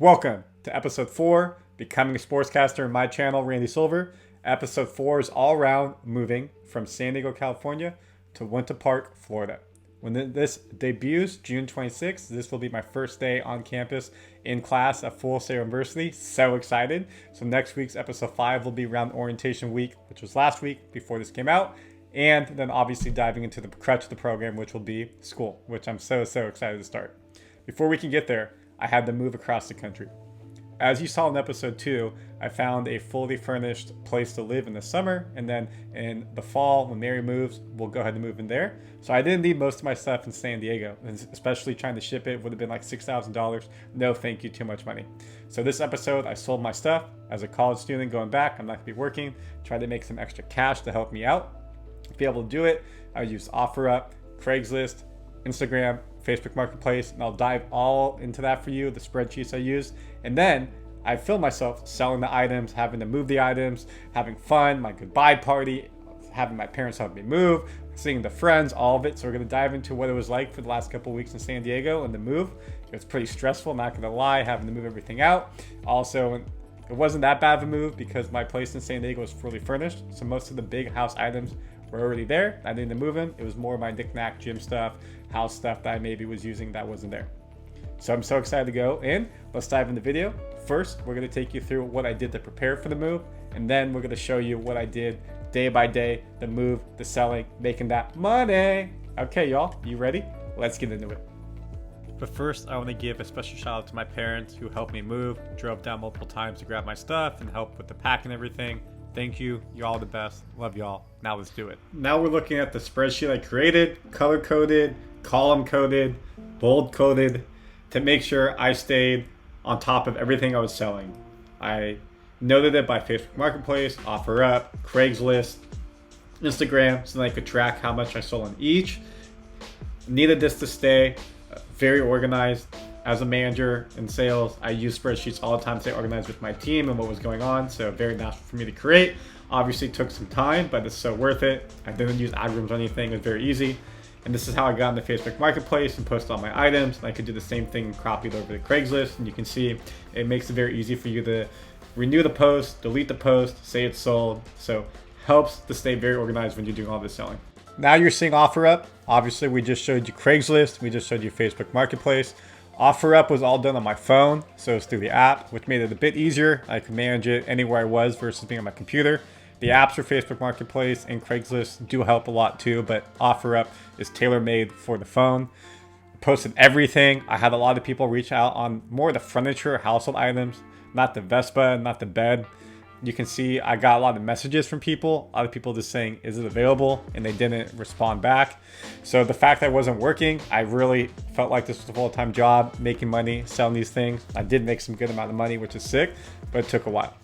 Welcome to episode 4, Becoming a Sportscaster in my channel, Randy Silver. Episode 4 is all around moving from San Diego, California to Winter Park, Florida. When this debuts, June 26th, this will be my first day on campus in class at Full Sail University. So excited. So next week's episode 5 will be around orientation week, which was last week before this came out. And then obviously diving into the crutch of the program, which will be school, which I'm so excited to start. Before we can get there, I had to move across the country. As you saw in episode 2, I found a fully furnished place to live in the summer, and then in the fall, when Mary moves, we'll go ahead and move in there. So I didn't need most of my stuff in San Diego, and especially trying to ship it would have been like $6,000. No, thank you, too much money. So this episode, I sold my stuff. As a college student going back, I'm not gonna be working. Tried to make some extra cash to help me out. To be able to do it, I used OfferUp, Craigslist, Instagram, Facebook Marketplace, and I'll dive all into that for you, the spreadsheets I use. And then I film myself selling the items, having to move the items, having fun, my goodbye party, having my parents help me move, seeing the friends, all of it. So we're gonna dive into what it was like for the last couple of weeks in San Diego and the move. It was pretty stressful, not gonna lie, having to move everything out. Also, it wasn't that bad of a move because my place in San Diego was fully furnished. So most of the big house items were already there. I didn't move them. It was more my knick-knack gym stuff, house stuff that I maybe was using that wasn't there. So I'm so excited to go in. Let's dive in the video. First, we're gonna take you through what I did to prepare for the move, and then we're gonna show you what I did day by day, the move, the selling, making that money. Okay, y'all, you ready? Let's get into it. But first, I wanna give a special shout out to my parents who helped me move, drove down multiple times to grab my stuff and help with the pack and everything. Thank you. Y'all the best. Love y'all. Now let's do it. Now we're looking at the spreadsheet I created, color-coded, column-coded, bold-coded, to make sure I stayed on top of everything I was selling. I noted it by Facebook Marketplace, OfferUp, Craigslist, Instagram, so that I could track how much I sold on each. Needed this to stay very organized. As a manager in sales, I use spreadsheets all the time to stay organized with my team and what was going on, so very natural for me to create. Obviously took some time, but it's so worth it. I didn't use algorithms or anything, it was very easy. And this is how I got into Facebook Marketplace and post all my items. And I could do the same thing and copy it over to Craigslist, and you can see it makes it very easy for you to renew the post, delete the post, say it's sold. So helps to stay very organized when you're doing all this selling. Now you're seeing OfferUp. Obviously we just showed you Craigslist, we just showed you Facebook Marketplace. OfferUp was all done on my phone, so it's through the app, which made it a bit easier. I could manage it anywhere I was versus being on my computer. The apps for Facebook Marketplace and Craigslist do help a lot too, but OfferUp is tailor-made for the phone. Posted everything. I had a lot of people reach out on more of the furniture, household items, not the Vespa, not the bed. You can see I got a lot of messages from people, a lot of people just saying, is it available? And they didn't respond back. So the fact that it wasn't working, I really felt like this was a full-time job, making money, selling these things. I did make some good amount of money, which is sick, but it took a while.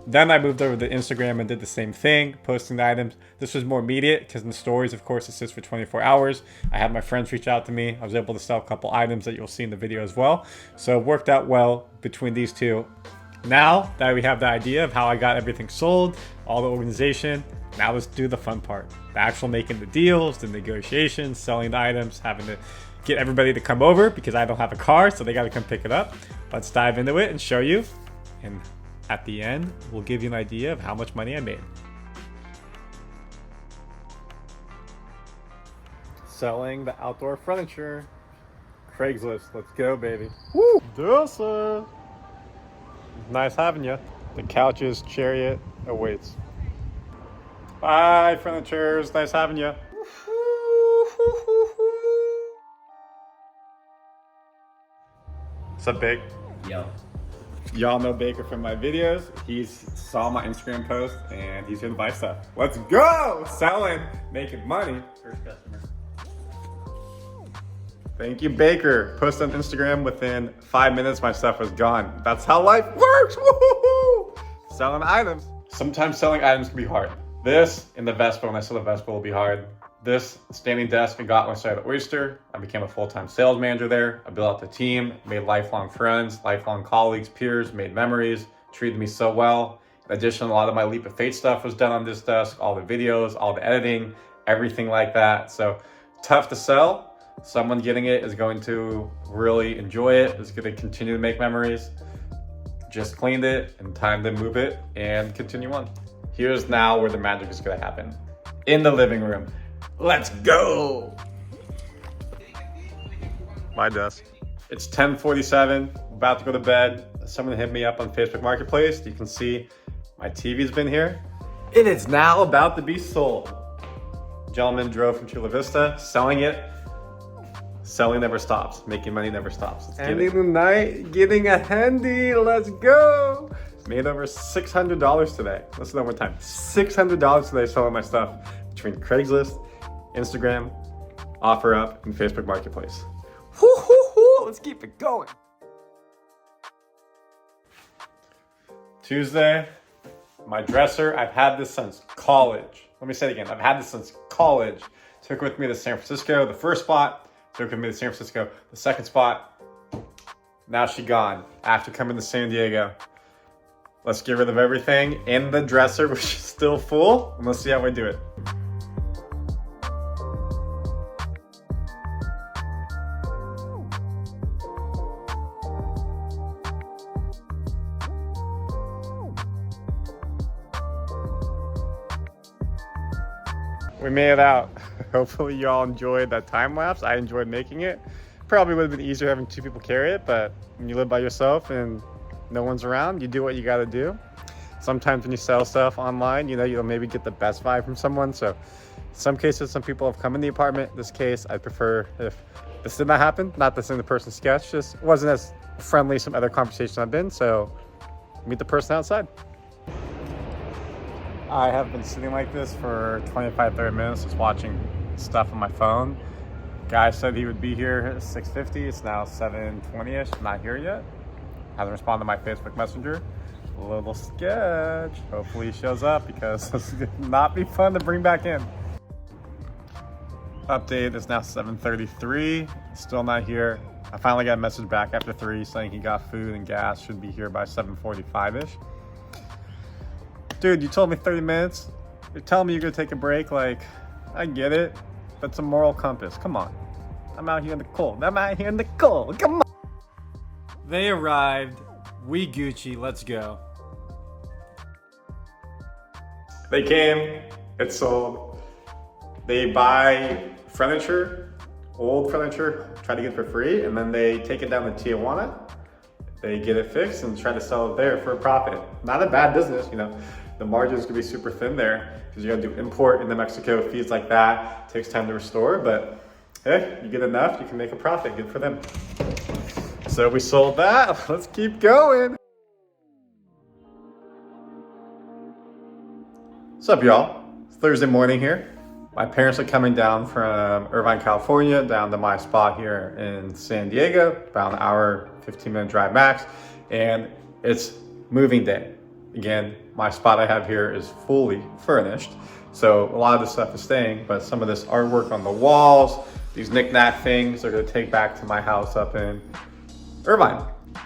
Then I moved over to Instagram and did the same thing, posting the items. This was more immediate because in the stories, of course, it sits for 24 hours. I had my friends reach out to me. I was able to sell a couple items that you'll see in the video as well. So it worked out well between these two. Now that we have the idea of how I got everything sold, all the organization, now let's do the fun part. The actual making the deals, the negotiations, selling the items, having to get everybody to come over because I don't have a car, so they got to come pick it up. Let's dive into it and show you. And at the end, we'll give you an idea of how much money I made. Selling the outdoor furniture. Craigslist, let's go, baby. Woo! Deuces! Nice having you. The couch's chariot awaits. Bye, furnitures. Nice having you. What's up, Big? Yo. Y'all know Baker from my videos. He saw my Instagram post and he's here to buy stuff. Let's go! Selling, making money. First customer. Thank you, Baker. Post on Instagram, within 5 minutes, my stuff was gone. That's how life works. Woo-hoo-hoo! Selling items. Sometimes selling items can be hard. This in the Vespa, when I sell the Vespa, will be hard. This standing desk I got when I started at Oyster. I became a full-time sales manager there. I built out the team, made lifelong friends, lifelong colleagues, peers, made memories, treated me so well. In addition, a lot of my Leap of Faith stuff was done on this desk, all the videos, all the editing, everything like that. So tough to sell. Someone getting it is going to really enjoy it, is going to continue to make memories. Just cleaned it and time to move it and continue on. Here's now where the magic is gonna happen. In the living room. Let's go! My desk. It's 10:47, about to go to bed. Someone hit me up on Facebook Marketplace. You can see my TV's been here. It is now about to be sold. Gentleman drove from Chula Vista, selling it. Selling never stops. Making money never stops. Ending the night, getting a handy. Let's go. Made over $600 today. Listen one more time. $600 today selling my stuff between Craigslist, Instagram, OfferUp, and Facebook Marketplace. Let's keep it going. Tuesday, my dresser. I've had this since college. Let me say it again. I've had this since college. Took it with me to San Francisco, the first spot. Took it with me to San Francisco, the second spot. Now she gone after coming to San Diego. Let's get rid of everything in the dresser, which is still full, and let's see how we do it. We made it out. Hopefully you all enjoyed that time lapse. I enjoyed making it. Probably would have been easier having two people carry it, but when you live by yourself and no one's around, you do what you gotta do. Sometimes when you sell stuff online, you'll maybe get the best vibe from someone. So in some cases, some people have come in the apartment. In this case, I'd prefer if this did not happen, not this in the person sketch, just wasn't as friendly as some other conversations I've been. So meet the person outside. I have been sitting like this for 25-30 minutes just watching stuff on my phone. Guy said he would be here at 6:50. It's now 7:20ish. Not here yet. Hasn't responded to my Facebook Messenger. A little sketch. Hopefully he shows up because this is going to not be fun to bring back in. Update, it's now 7:33. Still not here. I finally got a message back after 3 saying he got food and gas. Should be here by 7:45ish. Dude, you told me 30 minutes. You're telling me you're gonna take a break. Like, I get it. That's a moral compass. Come on. I'm out here in the cold. Come on. They arrived. We Gucci. Let's go. They came. It's sold. They buy furniture, old furniture, try to get it for free, and then they take it down to Tijuana. They get it fixed and try to sell it there for a profit. Not a bad business, The margins could be super thin there because you gotta do import into Mexico, fees like that. Takes time to restore, but hey, you get enough, you can make a profit. Good for them. So we sold that. Let's keep going. What's up, y'all? It's Thursday morning here. My parents are coming down from Irvine, California, down to my spot here in San Diego, about an hour, 15-minute drive max, and it's moving day. Again, my spot I have here is fully furnished, so a lot of this stuff is staying, but some of this artwork on the walls, these knick-knack things are gonna take back to my house up in Irvine.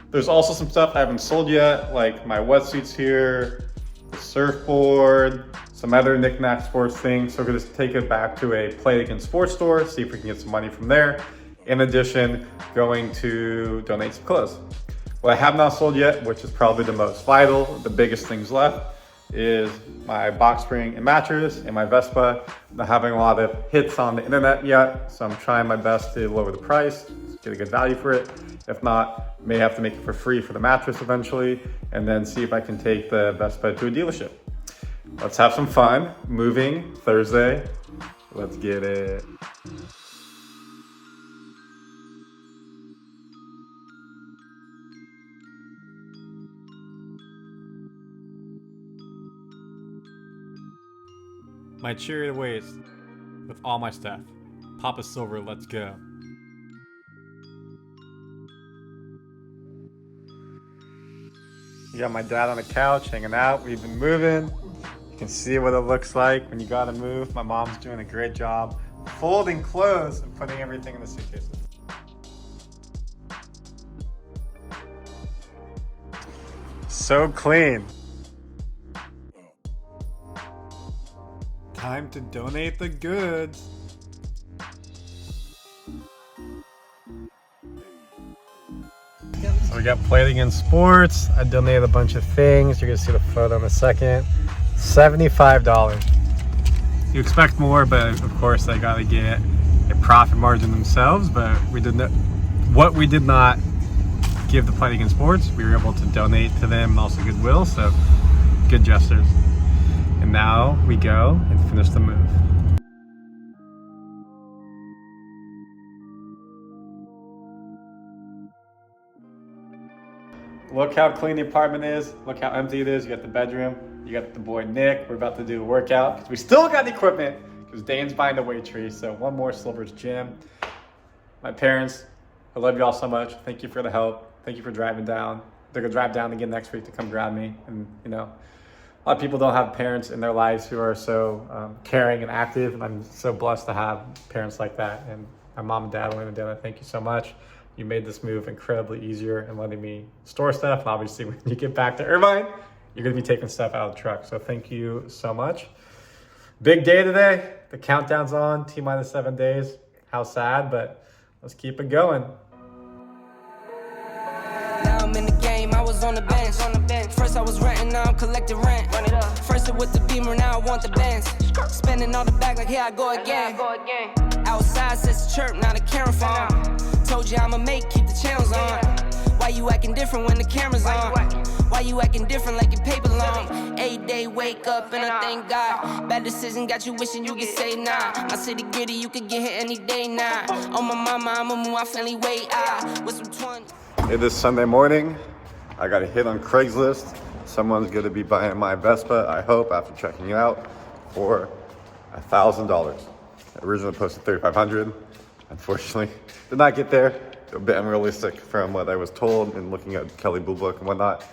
There's also some stuff I haven't sold yet, like my wetsuits here, the surfboard, some other knick-knack sports things. So we're gonna take it back to a Play It Again sports store, see if we can get some money from there. In addition, going to donate some clothes. What I have not sold yet, which is probably the most vital, the biggest things left, is my box spring and mattress and my Vespa. I'm not having a lot of hits on the internet yet, so I'm trying my best to lower the price, get a good value for it. If not, may have to make it for free for the mattress eventually, and then see if I can take the Vespa to a dealership. Let's have some fun. Moving Thursday. Let's get it. My chariot awaits with all my stuff. Papa Silver, let's go. You got my dad on the couch hanging out. We've been moving. You can see what it looks like when you gotta move. My mom's doing a great job folding clothes and putting everything in the suitcases. So clean. Time to donate the goods. So we got Playing in Sports. I donated a bunch of things. You're gonna see the photo in a second. $75. You expect more, but of course they gotta get a profit margin themselves. But we did not. What we did not give the Playing in Sports, we were able to donate to them, and also Goodwill. So good gestures. And now we go and finish the move. Look how clean the apartment is. Look how empty it is. You got the bedroom. You got the boy Nick. We're about to do a workout because we still got the equipment because Dane's buying the weight tree. So one more Silver's gym. My parents, I love you all so much. Thank you for the help. Thank you for driving down. They're gonna drive down again next week to come grab me. And you know, a lot of people don't have parents in their lives who are so caring and active. And I'm so blessed to have parents like that. And my mom and dad, Elena and Dana, thank you so much. You made this move incredibly easier and letting me store stuff. And obviously when you get back to Irvine, you're gonna be taking stuff out of the truck. So thank you so much. Big day today. The countdown's on, T-minus 7 days. How sad, but let's keep it going. Now I'm in the game, I was on the bench. First I was renting, now I'm collecting rent. First it with the Beamer, now I want the Benz. Spending all the bag like here I go again. Outside says the chirp, now the camera phone. Told you I'ma keep the channels on. Why you acting different when the camera's on? Why you acting different like your paper long? 8 day wake up and I thank God. Bad decision got you wishing you could say nah. My city gritty, you could get hit any day now. On my mama, I'ma move my family way out. With some 20. It is Sunday morning. I got a hit on Craigslist. Someone's gonna be buying my Vespa, I hope, after checking it out, for $1,000. I originally posted $3,500. Unfortunately, did not get there. A bit unrealistic from what I was told and looking at Kelly Blue Book and whatnot.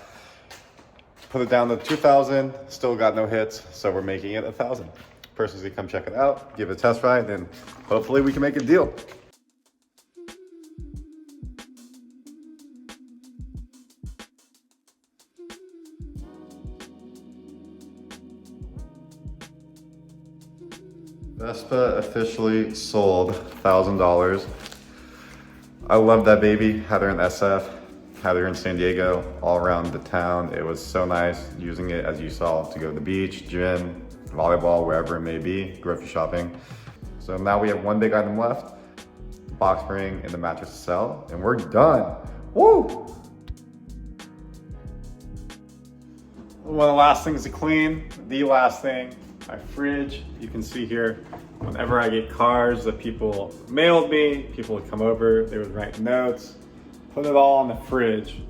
Put it down to 2,000, still got no hits, so we're making it 1,000. Person's gonna come check it out, give it a test ride, and hopefully we can make a deal. Vespa officially sold $1,000. I love that baby. Had her in SF, had her in San Diego, all around the town. It was so nice using it, as you saw, to go to the beach, gym, volleyball, wherever it may be, grocery shopping. So now we have one big item left, the box spring and the mattress to sell, and we're done. Woo! One of the last things to clean, the last thing, my fridge. You can see here, whenever I get cards that people mailed me, people would come over, they would write notes, put it all in the fridge.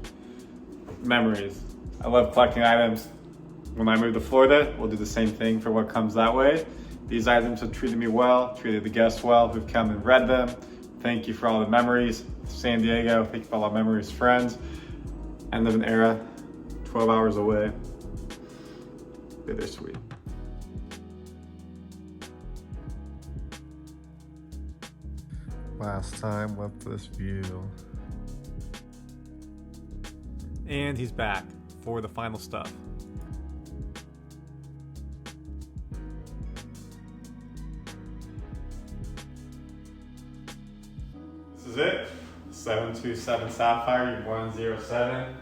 Memories. I love collecting items. When I move to Florida, we'll do the same thing for what comes that way. These items have treated me well, treated the guests well who've come and read them. Thank you for all the memories. San Diego, thank you for all the memories, friends. End of an era, 12 hours away. Bittersweet. Last time left this view. And he's back for the final stuff. This is it. 727 Sapphire 107.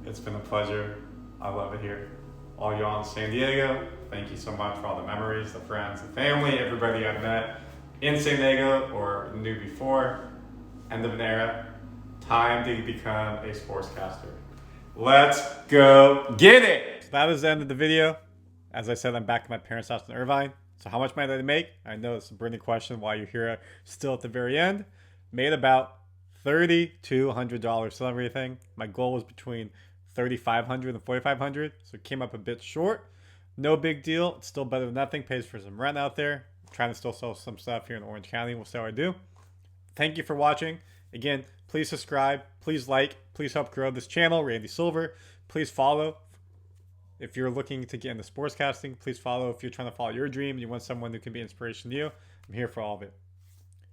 It's been a pleasure. I love it here. All y'all in San Diego, thank you so much for all the memories, the friends, the family, everybody I've met in San Diego or knew before. End of an era. Time to become a sportscaster. Let's go get it! That is the end of the video. As I said, I'm back at my parents' house in Irvine. So how much money did I make? I know it's a burning question while you're here still at the very end. Made about $30 to $100 for everything. My goal was between $3,500 and $4,500, so it came up a bit short. No big deal. It's still better than nothing. Pays for some rent out there. I'm trying to still sell some stuff here in Orange County. We'll see how I do. Thank you for watching. Again, please subscribe. Please like. Please help grow this channel, Randy Silver. Please follow. If you're looking to get into sportscasting, please follow. If you're trying to follow your dream and you want someone who can be inspiration to you, I'm here for all of it.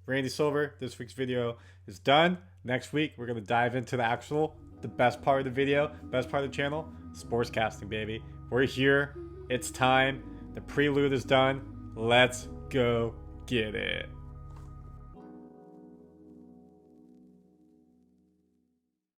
Randy Silver, this week's video is done. Next week, we're going to dive into the best part of the video, best part of the channel, sportscasting, baby. We're here. It's time. The prelude is done. Let's go get it.